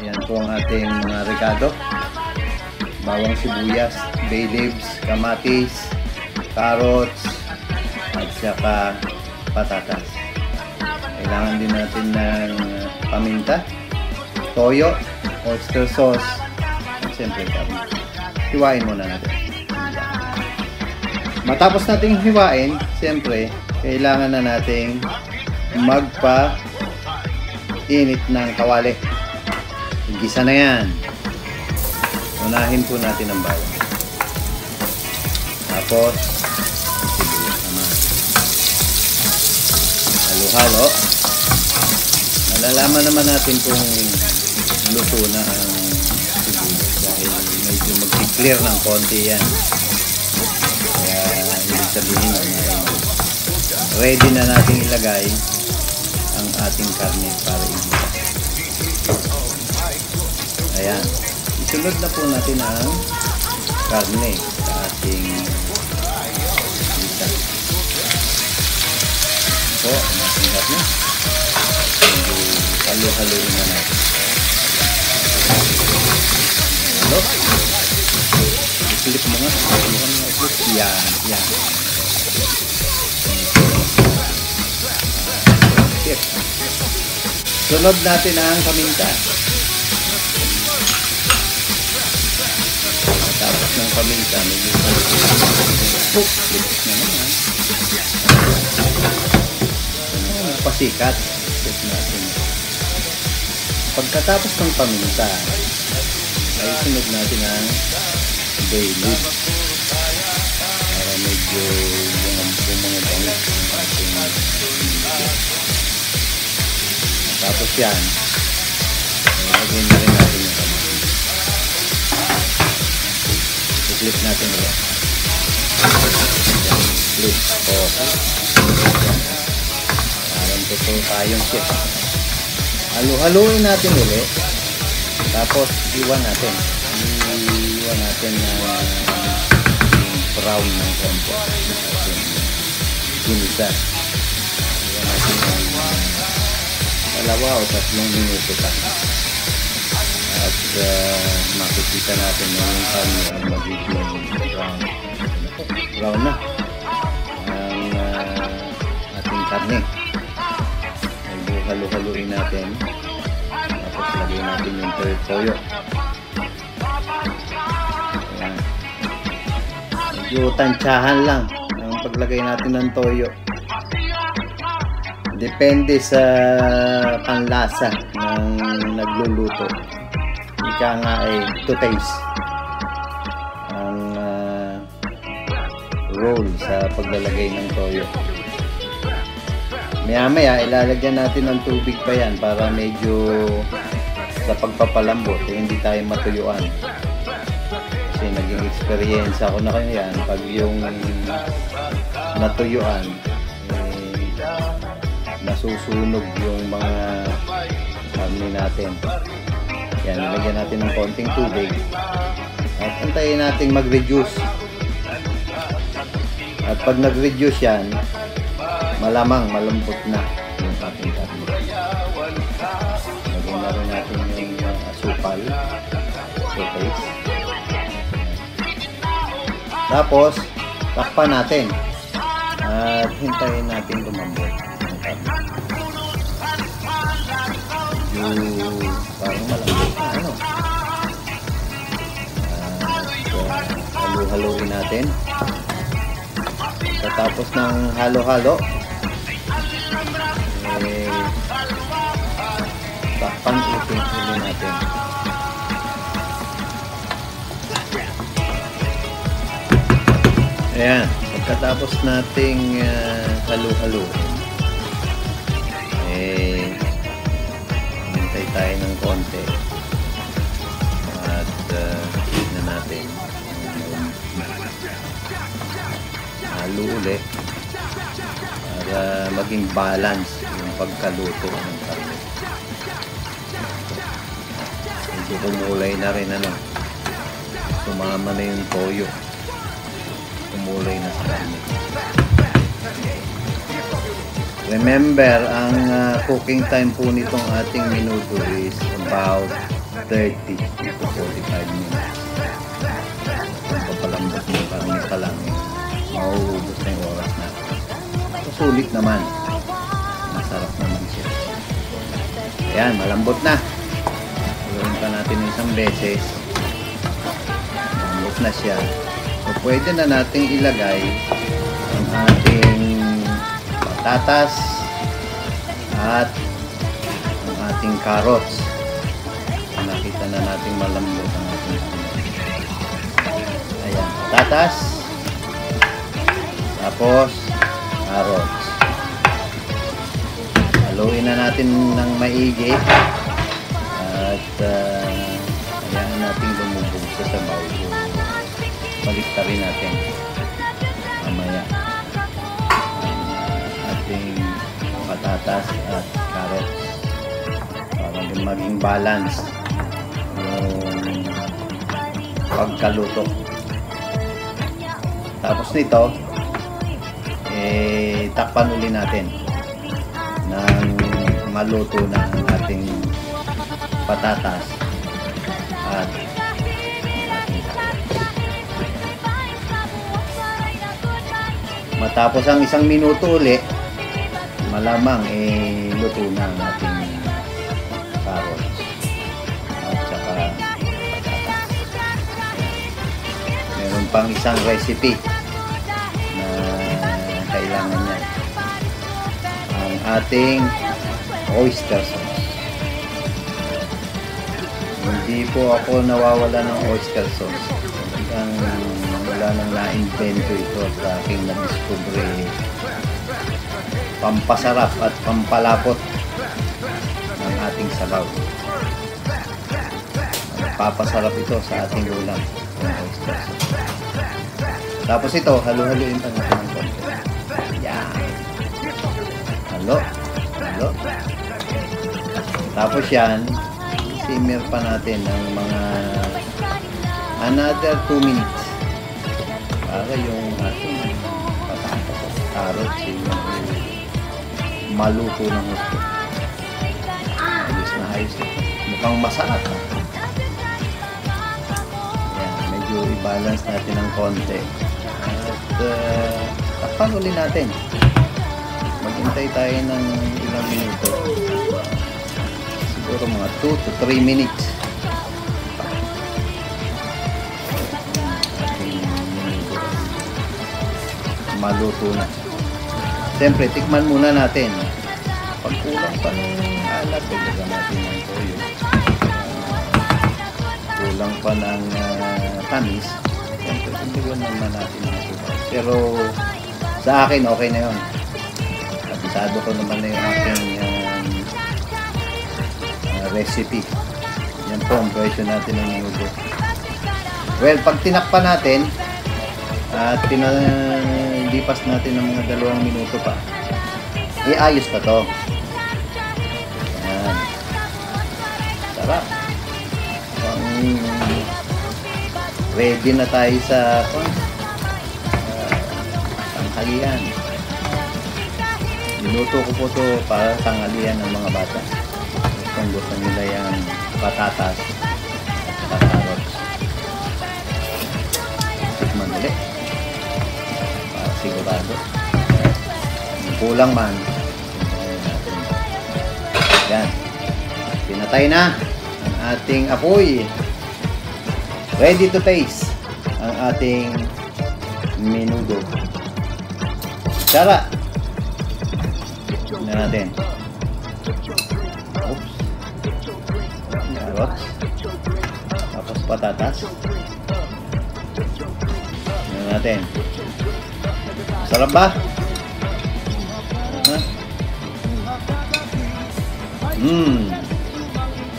Ayan po ang ating mga rekado. Bawang sibuyas, bay leaves, kamatis, carrots, at saka patatas. Kailangan din natin ng paminta, toyo, oyster sauce, at siyempre kami. Hiwain muna natin. Matapos nating hiwain, siyempre, kailangan na nating magpa-init ng kawali. Gisa na yan. Unahin po natin ang bawang. Tapos, sibuyas naman. Halo-halo. Malalaman naman natin kung luto na ang sibuyas dahil medyo mag-clear ng konti yan. Kaya, ibig sabihin ready na natin ilagay ang ating karne para igisa. Ayan. Isunod na po natin ang karne sa ating gisa. So, ang ating karne. Halo-haloin na natin. Halo. I-flip mo nga. Yan. Yan. Sunod natin ang paminta. Tapos ng paminta, medyo flip na naman. Pasikat. Flip natin. Pagkatapos ng paminta, ay sunod natin ang bay leaf. Para medyo bumangabang ang ating tapos yan, lagyan na rin natin yung kamatis. I-flip natin ulit. Flip. Okay. Parang totoo tayong chef. Halo-haloin natin ulit. Tapos iwan natin. Iwan natin na brown ng konti. Ginisa. Iwan natin dalawa o 3 minuto pa. At makikita natin na yung karne ang magiging brown na ang ating karne. Halo-haloin natin. Tapos lagay natin yung toyo. Ayan. Medyo tansyahan lang ang paglagay natin ng toyo. Depende sa panlasa ng nagluluto. Ika nga ay to taste ang role sa paglalagay ng toyo. Maya-maya ilalagyan natin ng tubig pa yan para medyo sa pagpapalambot hindi tayo matuyuan. Kasi naging experience ako na kayo yan pag yung natuyuan nasusunog yung mga karne natin. Yan, lagyan natin ng konting tubig at antayin natin mag-reduce. At pag nag-reduce yan, malamang malambot na yung ating karne. Lagyan na rin natin yung asukal, paste. Tapos takpan natin at hintayin natin lumambot. Parang malambot na ano. Halo-haloin natin. Tapos ng halo-halo, takpan ulit natin. Ayan, pagkatapos nating halo-halo, hintay tayo ng konti at tignan natin halo ulit para maging balance yung pagkaluto ng karne. Medyo kumulay na rin ano, sumama na yung toyo, kumulay na sa karne. So Remember, ang cooking time po nitong ating minuto is about 30 to 45 minutes. Kung papalambot mo karami pa lang, mauubos na yung oras natin. Sulit naman. Masarap naman siya. Ayan, malambot na. Gawin pa natin isang beses. Malambot na siya. So, pwede na nating ilagay ang ating patatas at ang ating carrots. Nakita na natin malambot ang ating ayan, patatas tapos carrots. Haluin na natin ng maigi at ayan natin lumubog sa sabaw. Baliktarin natin mamaya ating patatas at carrots para din maging balance yung pagkaluto. Tapos nito takpan uli natin ng maluto na ang ating patatas at matapos ang 1 minuto uli, malamang luto na ang ating carrots at saka patatas. Meron pang isang recipe na kailangan niya, ang ating oyster sauce. Hindi po ako nawawala ng oyster sauce. Wala nang na-invento ito at aking na-discover pampasarap at pampalapot ng ating sabaw. Papasarap ito sa ating ulam ng oyster sauce. Tapos ito, halu-haluin pa natin ng konti. Yan. Halo. Tapos yan, simmer pa natin ng mga another 2 minutes para yung ating patatas at carrots maluto ng gusto. Ayos na ayos ito. Mukhang masarap. Yan, medyo i-balance natin ng konti. At takpan uli natin. Maghintay tayo ng ilang minuto. Siguro mga 2 to 3 minutes. Maluto na. Siyempre, tikman muna natin. Pag kulang pa ng alat, ilagay natin ng toyo. Kulang pa ng tamis, siyempre, ilagay naman natin ng sugar. Pero, sa akin, okay na yun. Kabisado ko naman na yung aking recipe. Yan po ang version natin ng minuto. Well, pag tinakpan natin, at lipas natin ng mga 2 minuto pa, iayos pa to. Ayan. Sarap. Ready na tayo sa tanghalian. Minuto ko po to para tanghalian ng mga bata. Gusto nila yung patatas at carrots. Tikman ulit. Sigurado. Kulang man. Yan. Pinatay na ang ating apoy. Ready to taste ang ating menudo. Tara. Tignan natin. Oops. Carrots. Tapos patatas. Tignan natin. Sarap ba?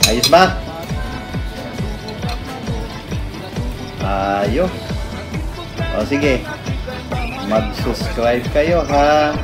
Ayos ba? Ayos. O sige. Mag-subscribe kayo ha.